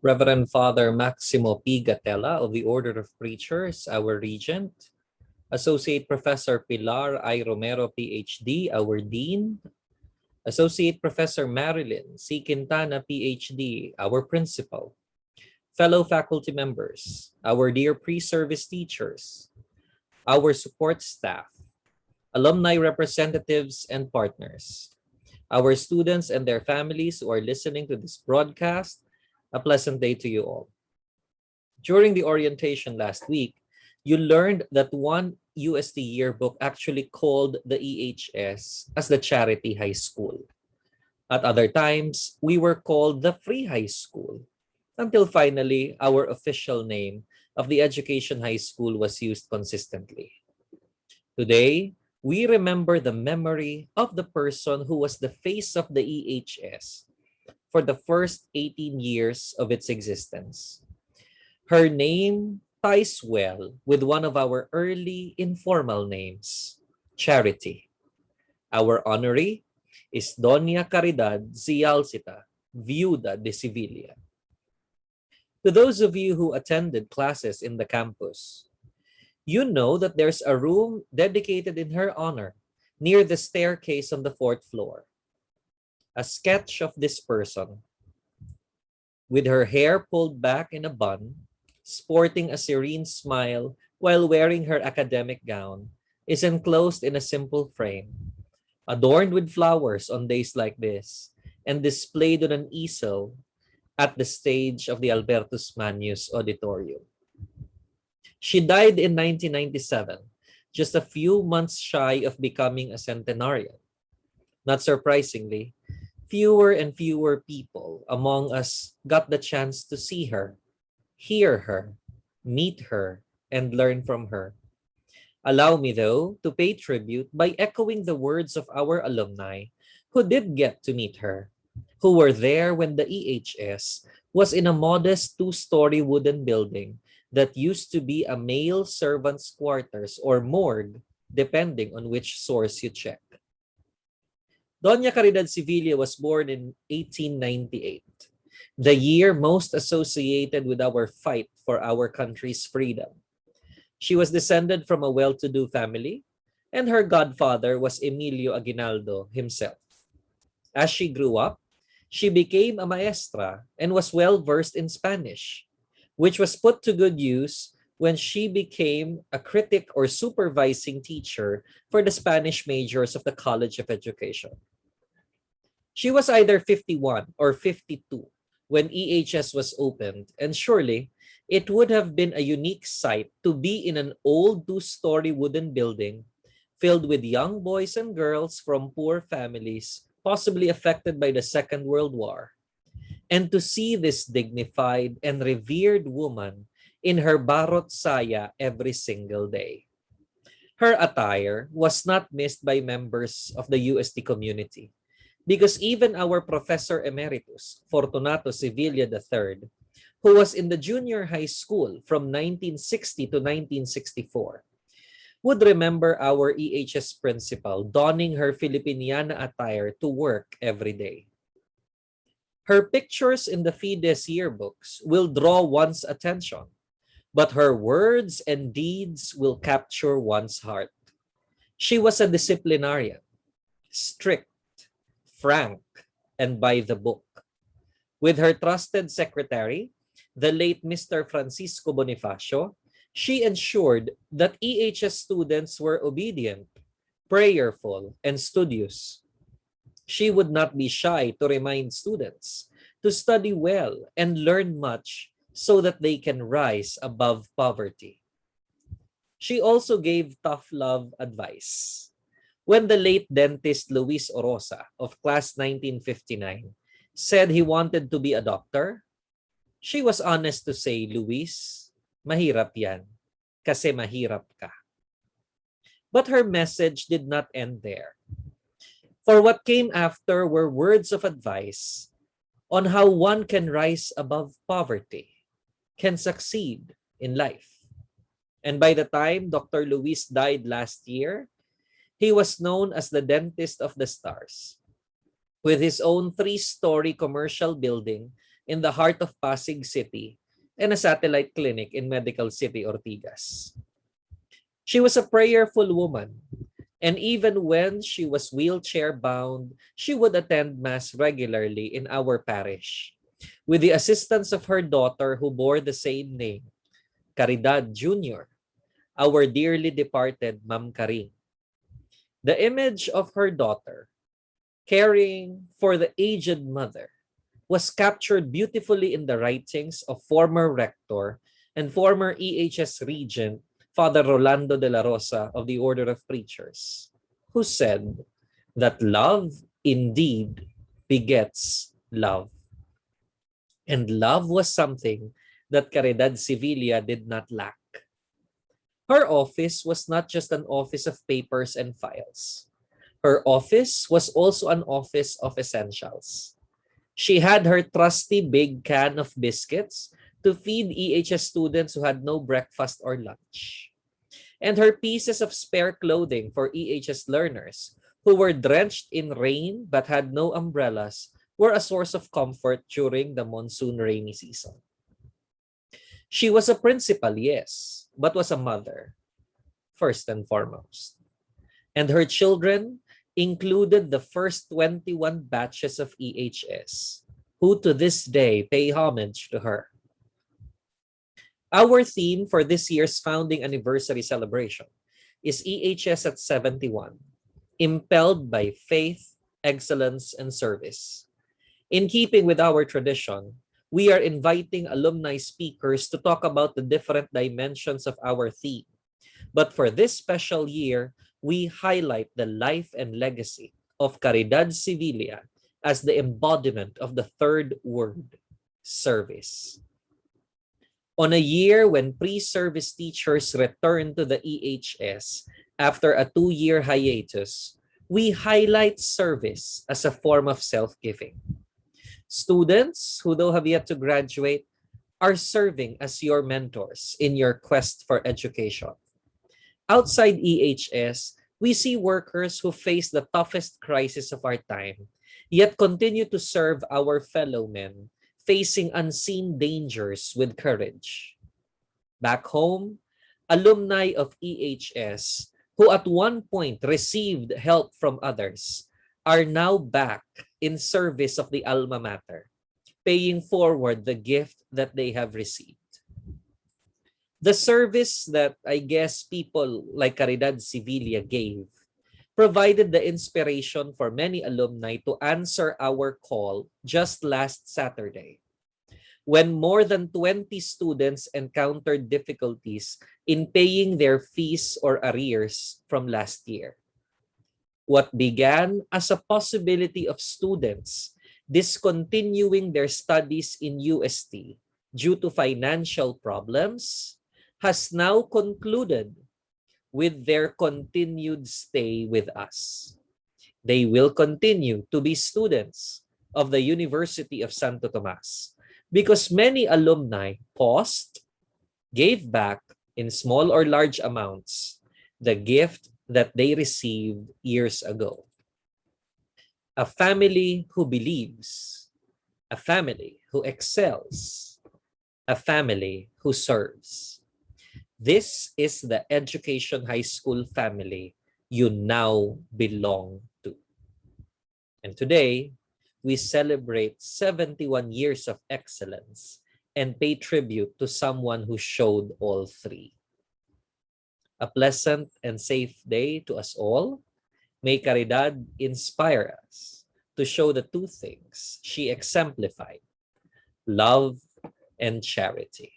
Reverend Father Maximo P. Gatella of the Order of Preachers, our Regent, Associate Professor Pilar I. Romero, PhD, our Dean, Associate Professor Marilyn C. Quintana, PhD, our Principal, fellow faculty members, our dear pre-service teachers, our support staff, alumni representatives and partners, our students and their families who are listening to this broadcast, a pleasant day to you all. During the orientation last week, you learned that one UST yearbook actually called the EHS as the Charity High School. At other times, we were called the Free High School, until finally our official name of the Education High School was used consistently. Today, we remember the memory of the person who was the face of the EHS for the first 18 years of its existence. Her name ties well with one of our early informal names, Charity. Our honoree is Doña Caridad Zialcita, Viuda de Sevilla. To those of you who attended classes in the campus, you know that there's a room dedicated in her honor near the staircase on the fourth floor. A sketch of this person, with her hair pulled back in a bun, sporting a serene smile while wearing her academic gown, is enclosed in a simple frame, adorned with flowers on days like this, and displayed on an easel at the stage of the Albertus Manius Auditorium. She died in 1997, just a few months shy of becoming a centenarian. Not surprisingly, fewer and fewer people among us got the chance to see her, hear her, meet her, and learn from her. Allow me, though, to pay tribute by echoing the words of our alumni who did get to meet her, who were there when the EHS was in a modest two-story wooden building that used to be a male servant's quarters or morgue, depending on which source you check. Doña Caridad Sevilla was born in 1898, the year most associated with our fight for our country's freedom. She was descended from a well-to-do family, and her godfather was Emilio Aguinaldo himself. As she grew up, she became a maestra and was well-versed in Spanish, which was put to good use when she became a critic or supervising teacher for the Spanish majors of the College of Education. She was either 51 or 52 when EHS was opened, and surely it would have been a unique sight to be in an old two-story wooden building filled with young boys and girls from poor families, possibly affected by the Second World War, and to see this dignified and revered woman in her barot saya every single day. Her attire was not missed by members of the UST community, because even our Professor Emeritus, Fortunato Sevilla III, who was in the junior high school from 1960 to 1964, would remember our EHS principal donning her Filipiniana attire to work every day. Her pictures in the Fides yearbooks will draw one's attention, but her words and deeds will capture one's heart. She was a disciplinarian, strict, frank, and by the book. With her trusted secretary, the late Mr. Francisco Bonifacio, she ensured that EHS students were obedient, prayerful, and studious. She would not be shy to remind students to study well and learn much so that they can rise above poverty. She also gave tough love advice. When the late dentist Luis Orosa of class 1959 said he wanted to be a doctor, she was honest to say, "Luis, mahirap yan, kasi mahirap ka." But her message did not end there. For what came after were words of advice on how one can rise above poverty, can succeed in life. And by the time Dr. Luis died last year, he was known as the dentist of the stars, with his own three-story commercial building in the heart of Pasig City and a satellite clinic in Medical City, Ortigas. She was a prayerful woman, and even when she was wheelchair-bound, she would attend Mass regularly in our parish, with the assistance of her daughter who bore the same name, Caridad Jr., our dearly departed Ma'am Karing. The image of her daughter, caring for the aged mother, was captured beautifully in the writings of former rector and former EHS regent, Father Rolando de la Rosa of the Order of Preachers, who said that love indeed begets love. And love was something that Caridad Sevilla did not lack. Her office was not just an office of papers and files. Her office was also an office of essentials. She had her trusty big can of biscuits to feed EHS students who had no breakfast or lunch, and her pieces of spare clothing for EHS learners who were drenched in rain but had no umbrellas were a source of comfort during the monsoon rainy season. She was a principal, yes, but was a mother, first and foremost. And her children included the first 21 batches of EHS, who to this day pay homage to her. Our theme for this year's founding anniversary celebration is EHS at 71, impelled by faith, excellence, and service. In keeping with our tradition, we are inviting alumni speakers to talk about the different dimensions of our theme. But for this special year, we highlight the life and legacy of Caridad Sevilla as the embodiment of the third word, service. On a year when pre-service teachers return to the EHS after a 2-year hiatus, we highlight service as a form of self-giving. Students who, though have yet to graduate, are serving as your mentors in your quest for education. Outside EHS, we see workers who face the toughest crisis of our time, yet continue to serve our fellow men, facing unseen dangers with courage. Back home, alumni of EHS who at one point received help from others are now back in service of the alma mater, paying forward the gift that they have received. The service that I guess people like Caridad Sevilla gave provided the inspiration for many alumni to answer our call just last Saturday, when more than 20 students encountered difficulties in paying their fees or arrears from last year. What began as a possibility of students discontinuing their studies in UST due to financial problems has now concluded with their continued stay with us. They will continue to be students of the University of Santo Tomas because many alumni paused, gave back in small or large amounts the gift that they received years ago. A family who believes, a family who excels, a family who serves. This is the Education High School family you now belong to. And today, we celebrate 71 years of excellence and pay tribute to someone who showed all three. A pleasant and safe day to us all. May Caridad inspire us to show the two things she exemplified, love and charity.